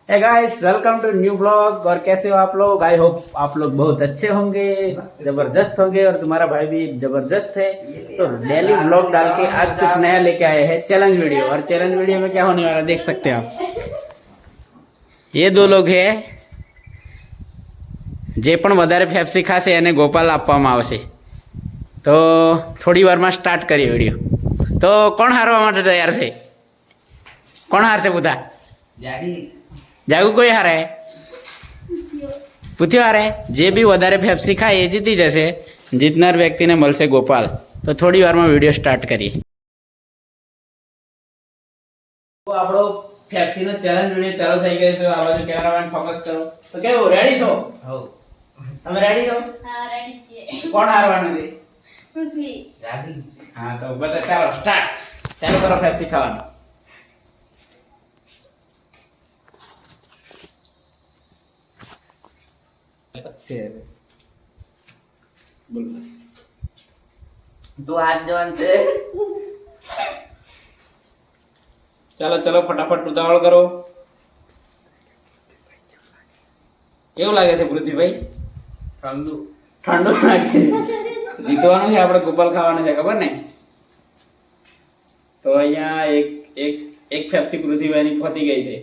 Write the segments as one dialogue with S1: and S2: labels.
S1: Hey guys, welcome to new blog. और कैसे हो आप लोग? आई होप आप लोग बहुत अच्छे होंगे, जबरदस्त होंगे। और तुम्हारा भाई भी जबरदस्त है। तो डेली ब्लॉग डाल के आज कुछ नया लेके आए हैं, चैलेंज वीडियो। और चैलेंज वीडियो में क्या होने वाला देख सकते हैं आप। ये दो लोग है જે પણ વધારે ફેફસી ખાશે એને ગોપાલ આપવામાં આવશે। તો થોડી વારમાં સ્ટાર્ટ કરીએ વિડીયો। તો કોણ હારવા માટે તૈયાર છે? કોણ હારશે? બધા જાગુ કોઈ હારે? પૂછ્યો હારે? જે બી વધારે ફેફસી ખાય એ જીતી જશે। જીતનાર વ્યક્તિને મળશે ગોપાલ। તો થોડી વારમાં વિડીયો સ્ટાર્ટ કરીએ। તો આપણો ફેફસીનો ચેલેન્જ વિડીયો ચાલુ થઈ ગયો છે। આ બાજુ કેમેરામેન ફોકસ કરો। તો કેવું, રેડી છો? હો, તમે રેડી છો?
S2: હા, રેડી છીએ।
S1: કોણ હારવાનું છે?
S2: પૃથ્વી।
S1: હા, તો બધા ચાલો સ્ટાર્ટ। ચાલુ કરો ફેફસી ખાવાનું।
S3: तू हाथ जोन से
S1: ચાલો ચલો ફટાફટ ઉતાવળ કરો। કેવું લાગે છે પૃથ્વીભાઈ?
S3: ठंडू
S1: ઠંડુ લાગે છે? જીતવાનું છે આપણે, ગોપાલ ખાવાનું છે, ખબર ને? તો અહીંયા એક એક એક ફેફસી પૃથ્વીભાઈની પતી ગઈ છે।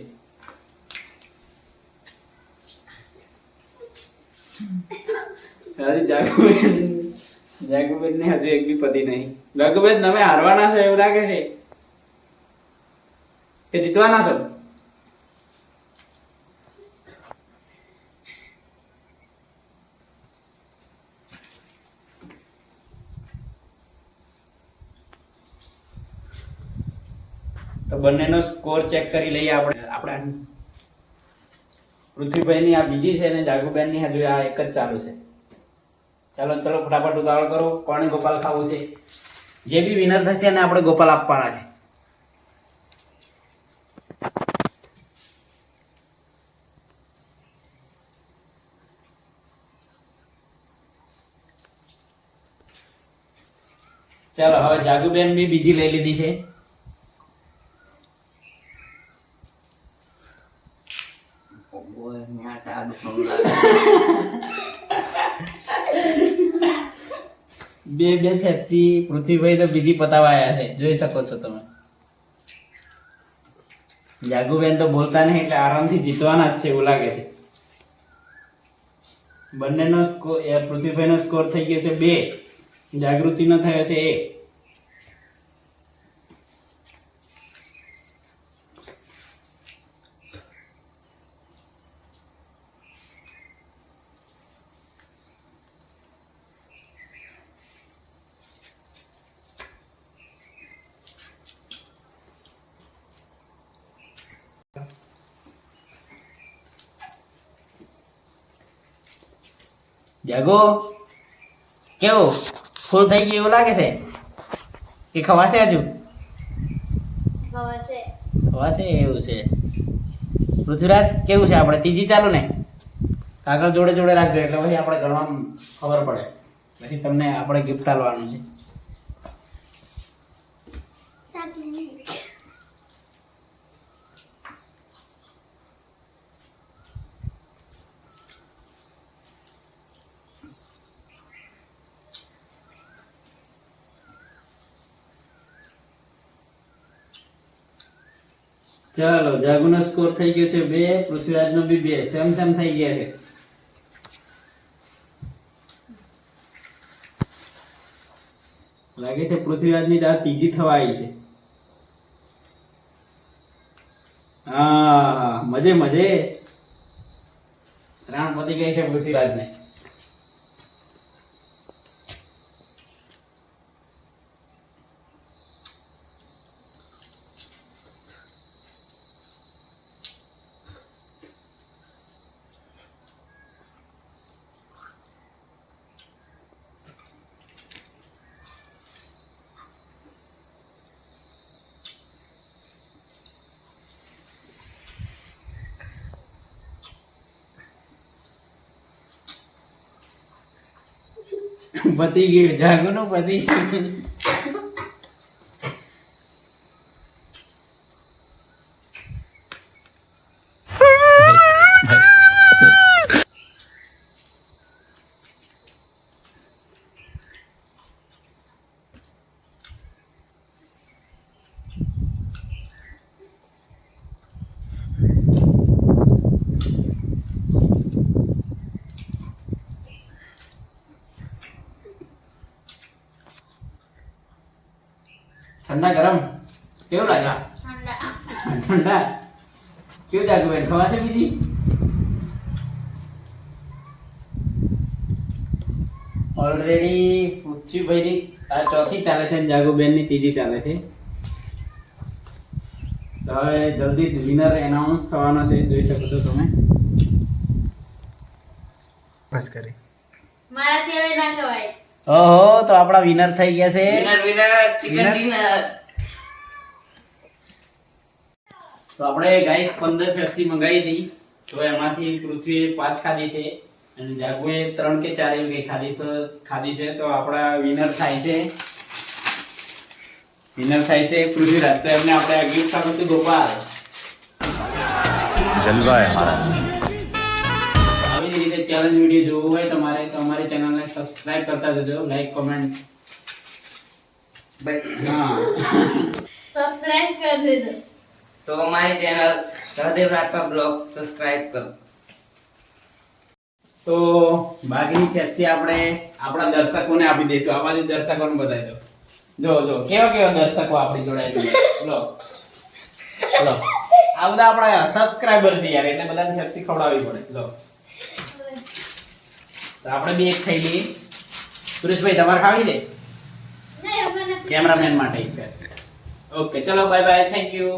S1: હજી જાગુબેન ને હજુ એક બી પતી નહીં। જાગુબેન, તમે હારવાના છો એવું લાગે છે કે જીતવાના છો? તો બંનેનો સ્કોર ચેક કરી લઈએ આપણે। પૃથ્વીભાઈની આ બીજી છે ને જાગુબેનની હજુ આ એક જ ચાલુ છે। ચાલો ચલો ફટાફટ ઉતાવળ કરો। કોણે ગોપાલ ખાવું છે? જે બી વિનર થશે એને આપણે ગોપાલ આપવાના છે। ચાલો હવે જાગુબેન બી બીજી લઈ લીધી છે।
S3: वो यहाँ टाड़ हमला
S1: બે બે ફેફસી પૃથ્વીભાઈ તો બીજી પતાવા આયા છે, જોઈ શકો છો તમે। જાગુબેન તો બોલતા નહીં એટલે આરામથી જીતવાના જ છે એવું લાગે છે। બંનેનો સ્કોર, પૃથ્વીભાઈનો સ્કોર થઈ ગયો છે 2, જાગૃતિનો થયો છે 1। જાગો, કેવું ફૂલ થઈ ગયું એવું લાગે છે કે ખવાશે? હજુ
S2: ખવાશે।
S1: ખવાશે એવું છે। પૃથ્વીરાજ, કેવું છે? આપણે ત્રીજી ચાલુ ને? કાગળ જોડે જોડે રાખજો એટલે પછી આપણે ગણવામાં ખબર પડે, પછી તમને આપણે ગિફ્ટ આલવાનું છે। ચાલો, જાગુનો સ્કોર થઈ ગયો છે 2, પૃથ્વીરાજનો બી 2, સેમ સેમ થઈ ગયા છે। લાગે છે પૃથ્વીરાજની દાળ ત્રીજી થવા આવી છે। હા, મજે મજે 3 પતી ગઈ છે પૃથ્વીરાજને। પતી ગયું, જાગુનું પતી ગયું। ઠંડા ગરમ કેવું લાગે
S2: ઠંડા.
S1: ઠંડા કેવું જાગુ બેન ખવાશે બીજી ઓલરેડી પૃથ્વીભાઈની આ ચોથી ચાલે છે અને જાગુબેનની ત્રીજી ચાલે છે તો હવે જલ્દી જ વિનર એનાઉન્સ થવાનો છે જોઈ શકો છો તમે બસ કરી
S2: મારાથી હવે ના ખવાય.
S1: ઓહો તો આપણા વિનર થઈ ગયા છે
S3: winner winner chicken
S1: Winner?
S3: Dinner.
S1: તો આપણે ગાઈસ 15 પેપ્સી મંગાવી હતી તો એમાંથી પૃથ્વીએ 5 ખાધી છે અને જાગુએ 3 કે 4 એવી કંઈ ખાધી છે તો આપણા વિનર થાય છે પૃથ્વીરાજ તો એમને આપણે આ ગિફ્ટ આપીશું છે ગોપાલ
S4: जलवा है हमारा
S1: આવી જ રીતે ચેલેન્જ વિડિયો જોવો હોય તમારે તો અમારી ચેનલને સબસ્ક્રાઇબ કરતા જજો લાઈક કોમેન્ટ
S3: ભાઈ
S1: હા
S2: સબસ્ક્રાઇબ કરી દેજો.
S3: તો અમારી channel Sahadev Rathwa blog subscribe કરો.
S1: તો બાકીની પેપ્સી આપણે આપણા દર્શકોને આપી દઈશું આ બાજુ દર્શકોને બતાવી દો જો કેવા દર્શકો આપણી જોડે લો આ બધા આપણા સબસ્ક્રાઇબર છે યાર એટલે બધાને પેપ્સી ખવડાવવી પડે લો તો આપણે બી એક ખાઈ લઈએ સુરેશભાઈ તમારે ખાવી છે
S2: નહીં, હવે મને
S1: કેમેરામેન માટે એક પેપ્સી ઓકે ચલો બાય બાય થેન્ક યુ